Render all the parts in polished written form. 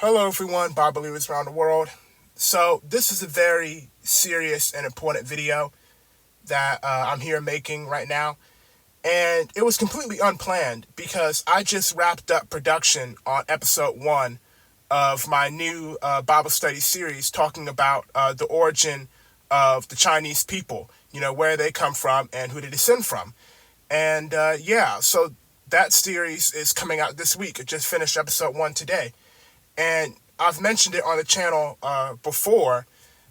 Hello everyone, Bible believers around the world. So this is a very serious and important video that I'm here making right now. And it was completely unplanned because I just wrapped up production on episode 1 of my new Bible study series talking about the origin of the Chinese people, where they come from and who they descend from. And so that series is coming out this week. It just finished episode 1 today. And I've mentioned it on the channel before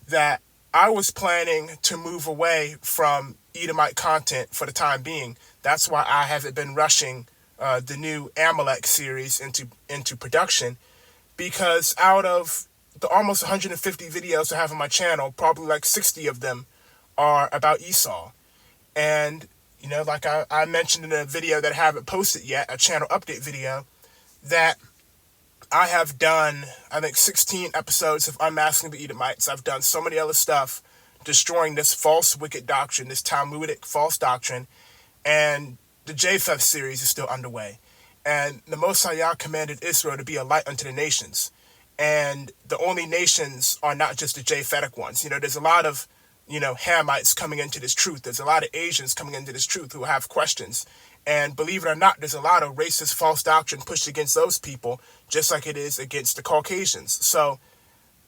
that I was planning to move away from Edomite content for the time being. That's why I haven't been rushing the new Amalek series into production, because out of the almost 150 videos I have on my channel, probably like 60 of them are about Esau. And, like I mentioned in a video that I haven't posted yet, a channel update video, that I have done, I think, 16 episodes of Unmasking the Edomites. I've done so many other stuff destroying this false, wicked doctrine, this Talmudic false doctrine, and the Japheth series is still underway. And the Most High Yah commanded Israel to be a light unto the nations. And the only nations are not just the Japhetic ones. There's a lot of, Hamites coming into this truth. There's a lot of Asians coming into this truth who have questions. And believe it or not, there's a lot of racist false doctrine pushed against those people, just like it is against the Caucasians. So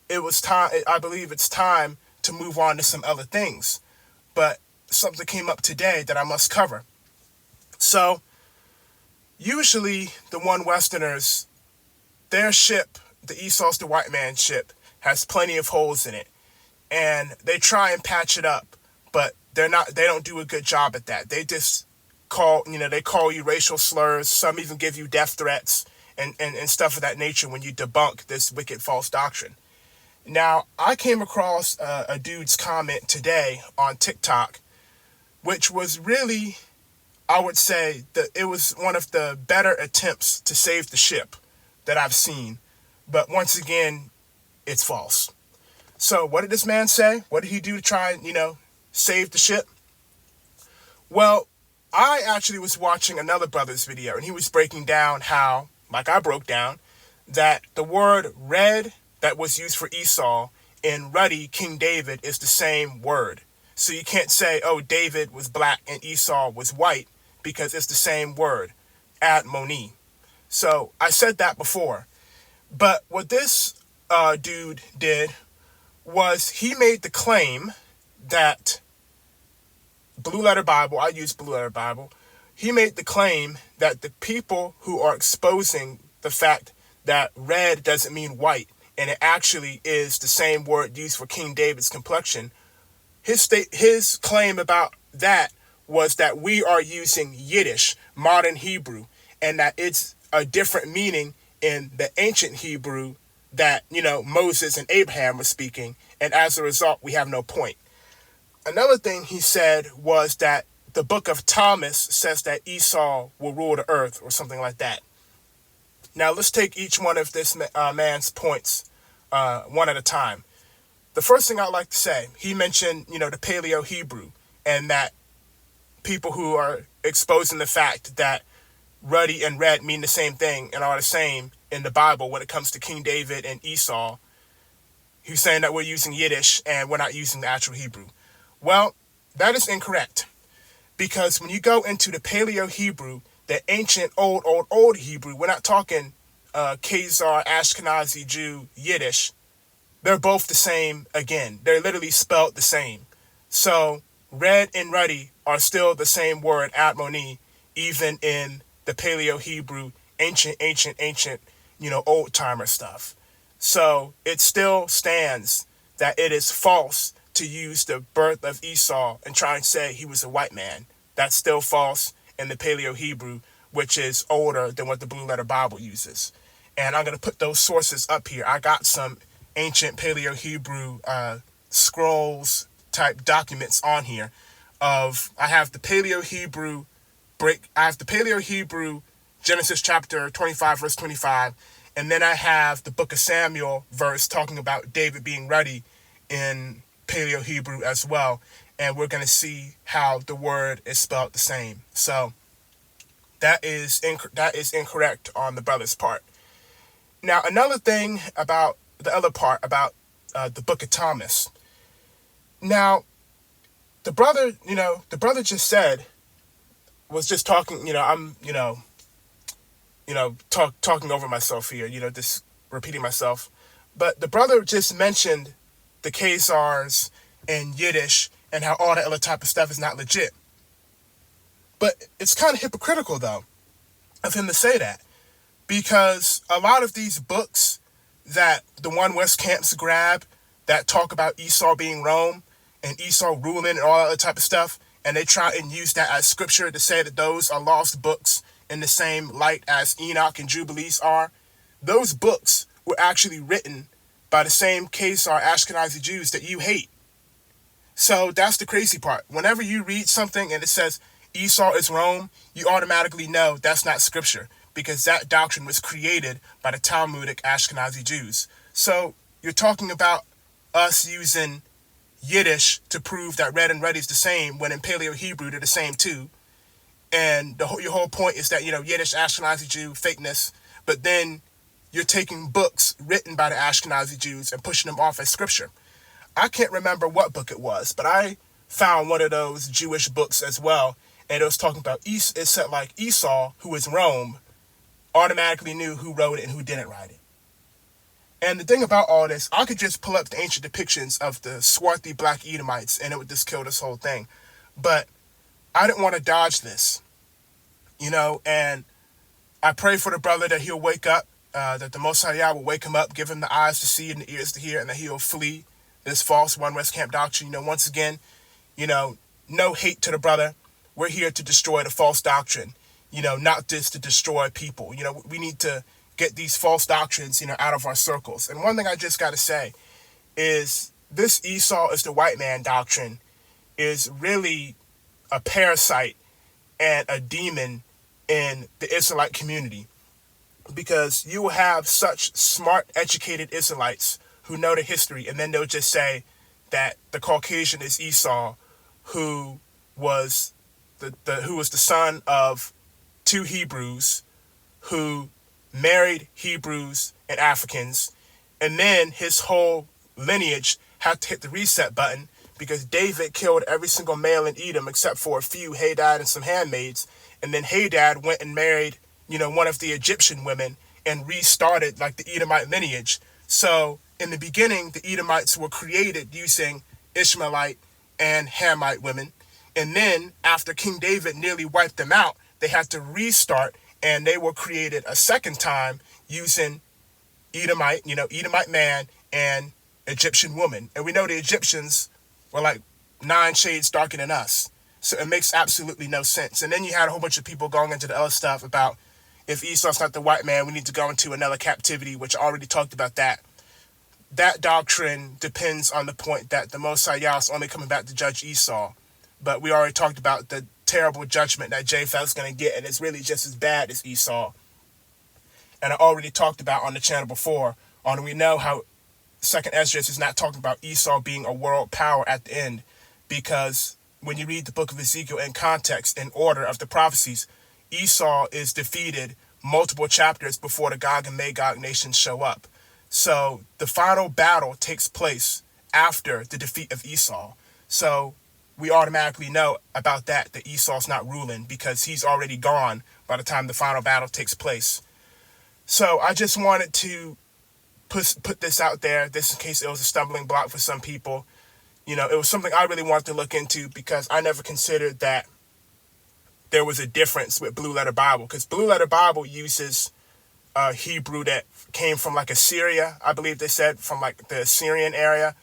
it was time, I believe it's time to move on to some other things. But something came up today that I must cover. So usually the one Westerners, their ship, the Esau's the white man ship, has plenty of holes in it. And they try and patch it up, but they don't do a good job at that. They just they call you racial slurs. Some even give you death threats and stuff of that nature when you debunk this wicked false doctrine. Now, I came across a dude's comment today on TikTok, which was really, I would say, that it was one of the better attempts to save the ship that I've seen. But once again, it's false. So what did this man say? What did he do to try and, save the ship? Well, I actually was watching another brother's video, and he was breaking down how, like I broke down, that the word red that was used for Esau in Ruddy, King David, is the same word. So you can't say, oh, David was black and Esau was white, because it's the same word, Admoni. So I said that before. But what this dude did was he made the claim that Blue Letter Bible, I use Blue Letter Bible, he made the claim that the people who are exposing the fact that red doesn't mean white, and it actually is the same word used for King David's complexion, his claim about that was that we are using Yiddish, modern Hebrew, and that it's a different meaning in the ancient Hebrew that, Moses and Abraham were speaking, and as a result, we have no point. Another thing he said was that the book of Thomas says that Esau will rule the earth or something like that. Now, let's take each one of this man's points one at a time. The first thing I'd like to say, he mentioned, the Paleo Hebrew, and that people who are exposing the fact that ruddy and red mean the same thing and are the same in the Bible when it comes to King David and Esau. He's saying that we're using Yiddish and we're not using the actual Hebrew. Well, that is incorrect, because when you go into the Paleo Hebrew, the ancient old Hebrew, we're not talking Khazar, Ashkenazi, Jew, Yiddish. They're both the same again. They're literally spelled the same. So red and ruddy are still the same word, Admoni, even in the Paleo Hebrew, ancient, old timer stuff. So it still stands that it is false to use the birth of Esau and try and say he was a white man. That's still false in the Paleo Hebrew, which is older than what the Blue Letter Bible uses. And I'm going to put those sources up here. I got some ancient Paleo Hebrew scrolls type documents on here. I have the Paleo Hebrew Genesis chapter 25 verse 25, and then I have the book of Samuel verse talking about David being ruddy in Paleo Hebrew as well, and we're going to see how the word is spelled the same. So that is incorrect on the brother's part. Now, another thing about the other part about the book of Thomas. Now, the brother just said, was just talking, I'm, talking over myself here, just repeating myself. But the brother just mentioned the Khazars and Yiddish and how all that other type of stuff is not legit. But it's kind of hypocritical, though, of him to say that. Because a lot of these books that the One West camps grab that talk about Esau being Rome and Esau ruling and all that other type of stuff, and they try and use that as scripture to say that those are lost books in the same light as Enoch and Jubilees are, those books were actually written by the same Khazar Ashkenazi Jews that you hate. So that's the crazy part. Whenever you read something and it says Esau is Rome, you automatically know that's not scripture, because that doctrine was created by the Talmudic Ashkenazi Jews. So you're talking about us using Yiddish to prove that red and ruddy is the same, when in Paleo Hebrew they're the same too. And your whole point is that, Yiddish, Ashkenazi Jew, fakeness. But then you're taking books written by the Ashkenazi Jews and pushing them off as scripture. I can't remember what book it was, but I found one of those Jewish books as well. And it was talking about, it said like Esau, who is Rome, automatically knew who wrote it and who didn't write it. And the thing about all this, I could just pull up the ancient depictions of the swarthy black Edomites and it would just kill this whole thing. But I didn't want to dodge this, and I pray for the brother that he'll wake up, that the Most High Yah will wake him up, give him the eyes to see and the ears to hear, and that he'll flee this false One West Camp doctrine. Once again, no hate to the brother. We're here to destroy the false doctrine, not just to destroy people. We need to get these false doctrines, out of our circles. And one thing I just got to say is this Esau is the white man doctrine is really a parasite and a demon in the Israelite community, because you will have such smart, educated Israelites who know the history, and then they'll just say that the Caucasian is Esau, who was the son of two Hebrews who married Hebrews and Africans, and then his whole lineage had to hit the reset button because David killed every single male in Edom except for a few, Hadad and some handmaids, and then Hadad went and married, one of the Egyptian women and restarted like the Edomite lineage. So in the beginning, the Edomites were created using Ishmaelite and Hamite women, and then after King David nearly wiped them out, they had to restart, and they were created a second time using Edomite, Edomite man and Egyptian woman. And we know the Egyptians were like 9 shades darker than us. So it makes absolutely no sense. And then you had a whole bunch of people going into the other stuff about if Esau's not the white man, we need to go into another captivity, which I already talked about that. That doctrine depends on the point that the Most High Yah is only coming back to judge Esau. But we already talked about the terrible judgment that Japheth's going to get, and it's really just as bad as Esau. And I already talked about on the channel before, we know how Second Esdras is not talking about Esau being a world power at the end, because when you read the book of Ezekiel in context, in order of the prophecies, Esau is defeated multiple chapters before the Gog and Magog nations show up. So the final battle takes place after the defeat of Esau. So we automatically know about that Esau's not ruling, because he's already gone by the time the final battle takes place. So I just wanted to put this out there, this in case it was a stumbling block for some people. It was something I really wanted to look into, because I never considered that there was a difference with Blue Letter Bible, because Blue Letter Bible uses Hebrew that came from like Assyria, I believe they said, from like the Assyrian area.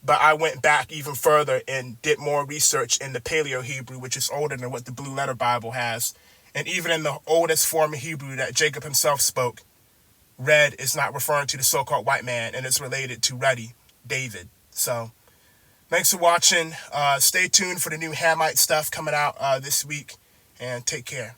But I went back even further and did more research in the Paleo Hebrew, which is older than what the Blue Letter Bible has. And even in the oldest form of Hebrew that Jacob himself spoke, red is not referring to the so-called white man, and it's related to Ruddy, David. So thanks for watching. Stay tuned for the new Hamite stuff coming out this week, and take care.